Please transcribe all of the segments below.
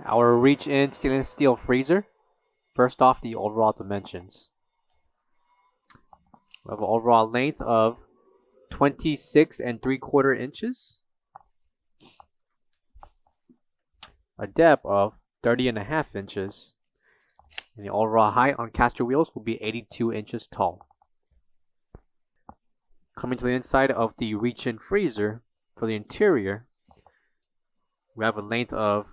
Our reach-in stainless steel freezer. First off, the overall dimensions. We have an overall length of 26.75 inches. A depth of 30.5 inches. And the overall height on caster wheels will be 82 inches tall. Coming to the inside of the reach-in freezer, for the interior, we have a length of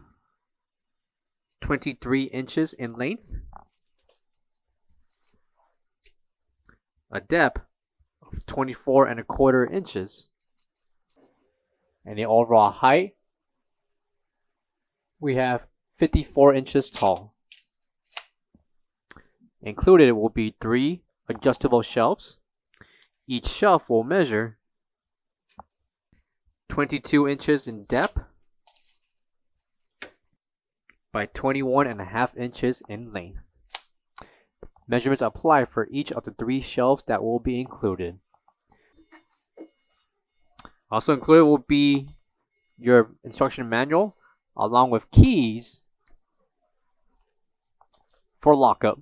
23 inches in length, a depth of 24.25 inches, and the overall height we have 54 inches tall. Included will be 3 adjustable shelves. Each shelf will measure 22 inches in depth by 21.5 inches in length. Measurements apply for each of the 3 shelves that will be included. Also included will be your instruction manual along with keys for lockup.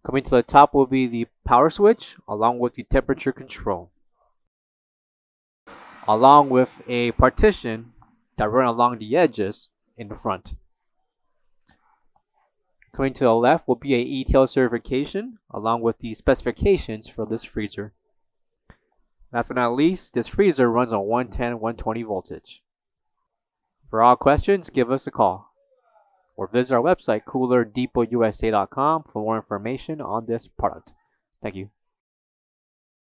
Coming to the top will be the power switch along with the temperature control, along with a partition that run along the edges in the front. Coming to the left will be a e-tail certification along with the specifications for this freezer. Last but not least, this freezer runs on 110/120 voltage. For all questions, give us a call or visit our website coolerdepotUSA.com for more information on this product. Thank you.